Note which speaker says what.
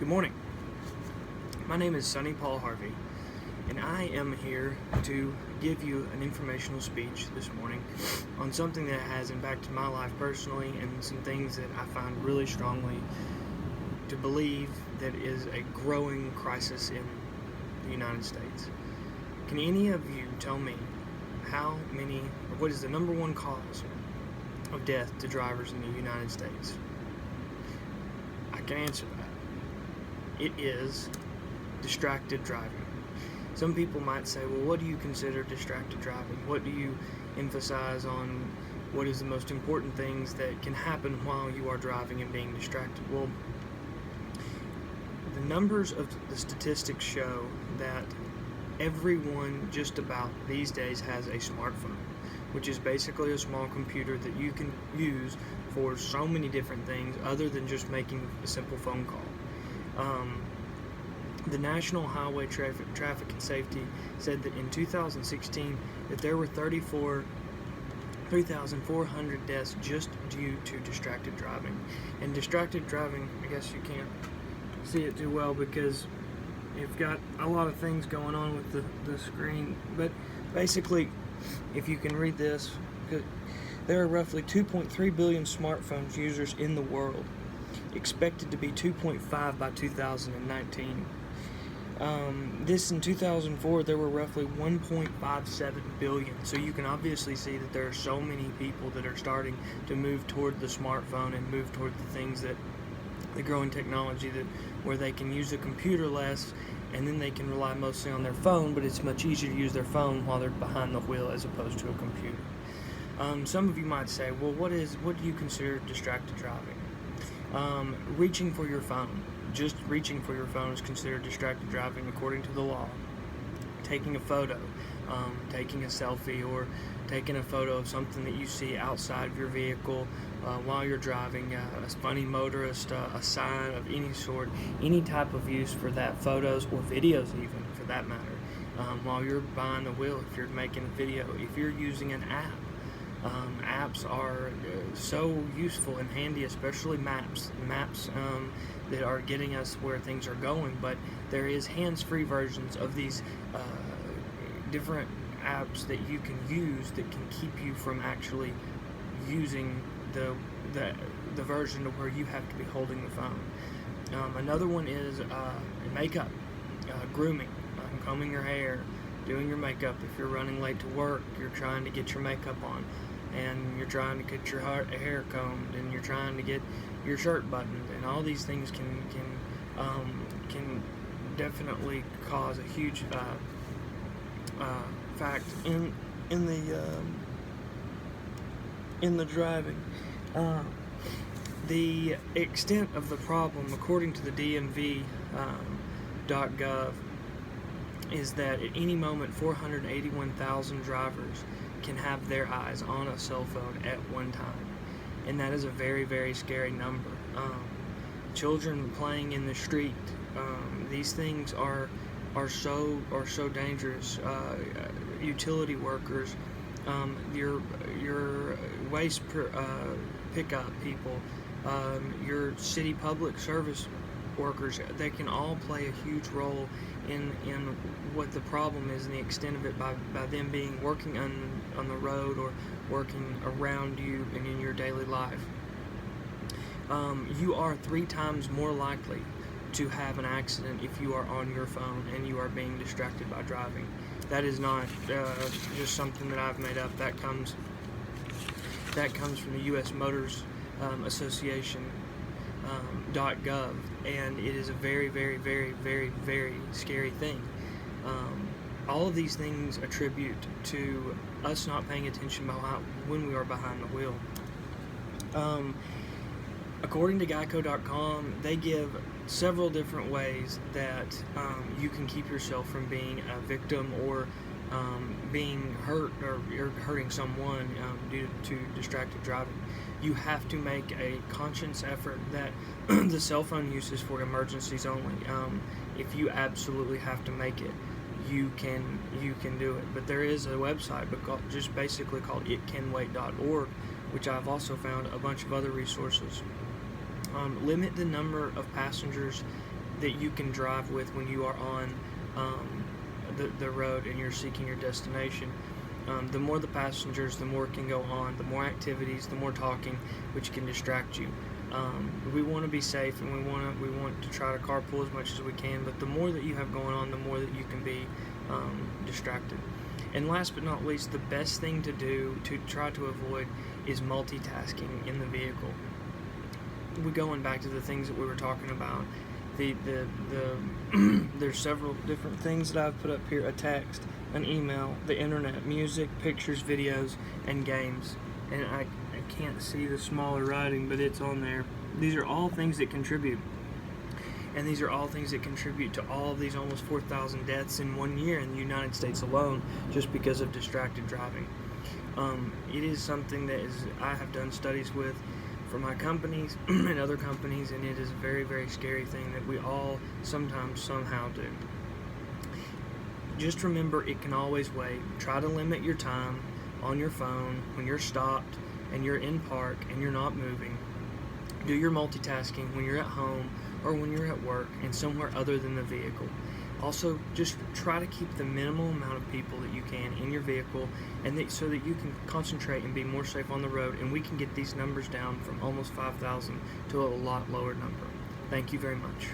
Speaker 1: Good morning. My name is Sonny Paul Harvey, and I am here to give you an informational speech this morning on something that has impacted my life personally and some things that I find really strongly to believe that is a growing crisis in the United States. Can any of you tell me what is the number one cause of death to drivers in the United States? I can answer that. It is distracted driving. Some people might say, well, what do you consider distracted driving? What do you emphasize on what is the most important things that can happen while you are driving and being distracted? Well, the numbers of the statistics show that everyone just about these days has a smartphone, which is basically a small computer that you can use for so many different things other than just making a simple phone call. The National Highway Traffic and Safety said that in 2016 that there were 3,400 deaths just due to distracted driving. And distracted driving, I guess you can't see it too well because you've got a lot of things going on with the screen, but basically, if you can read this, there are roughly 2.3 billion smartphone users in the world, expected to be 2.5 by 2019. This in 2004, there were roughly 1.57 billion. So you can obviously see that there are so many people that are starting to move toward the smartphone and move toward the things that the growing technology where they can use a computer less, and then they can rely mostly on their phone, but it's much easier to use their phone while they're behind the wheel as opposed to a computer. Some of you might say, well, what do you consider distracted driving? Reaching for your phone. Just reaching for your phone is considered distracted driving according to the law. Taking a photo, taking a selfie, or taking a photo of something that you see outside of your vehicle while you're driving, a funny motorist, a sign of any sort, any type of use for that, photos or videos even for that matter, while you're behind the wheel, if you're making a video, if you're using an app. Apps are so useful and handy, especially maps that are getting us where things are going, but there is hands-free versions of these different apps that you can use that can keep you from actually using the version of where you have to be holding the phone. Another one is makeup, grooming, combing your hair, doing your makeup. If you're running late to work, you're trying to get your makeup on, and you're trying to get your hair combed, and you're trying to get your shirt buttoned, and all these things can definitely cause a huge fact in the driving. The extent of the problem, according to the DMV.gov, is that at any moment 481,000 drivers can have their eyes on a cell phone at one time, and that is a very, very scary number. Children playing in the street, these things are so dangerous. Utility workers, your waste pickup people, your city public service workers, they can all play a huge role in what the problem is and the extent of it by them being working on the road or working around you and in your daily life. You are 3 times more likely to have an accident if you are on your phone and you are being distracted by driving. That is not just something that I've made up. That comes from the U.S. Motors Association .gov, and it is a very, very, very, very, very scary thing. All of these things attribute to us not paying attention when we are behind the wheel. According to Geico.com, they give several different ways that you can keep yourself from being a victim or being hurt or hurting someone due to distracted driving. You have to make a conscious effort that the cell phone use is for emergencies only. If you absolutely have to make it, you can do it. But there is a website just basically called itcanwait.org, which I've also found a bunch of other resources. Limit the number of passengers that you can drive with when you are on the road and you're seeking your destination. The more the passengers, the more can go on, the more activities, the more talking, which can distract you. We want to be safe, and we want to try to carpool as much as we can. But the more that you have going on, the more that you can be distracted. And last but not least, the best thing to do to try to avoid is multitasking in the vehicle. We're going back to the things that we were talking about. There's several different things that I've put up here: a text, an email, the internet, music, pictures, videos, and games. And I can't see the smaller writing, but it's on there. These are all things that contribute. And these are all things that contribute to all of these almost 4,000 deaths in 1 year in the United States alone, just because of distracted driving. It is something that I have done studies with for my companies and other companies, and it is a very, very scary thing that we all sometimes somehow do. Just remember, it can always wait. Try to limit your time on your phone when you're stopped and you're in park and you're not moving. Do your multitasking when you're at home or when you're at work and somewhere other than the vehicle. Also, just try to keep the minimal amount of people that you can in your vehicle, and so that you can concentrate and be more safe on the road, and we can get these numbers down from almost 5,000 to a lot lower number. Thank you very much.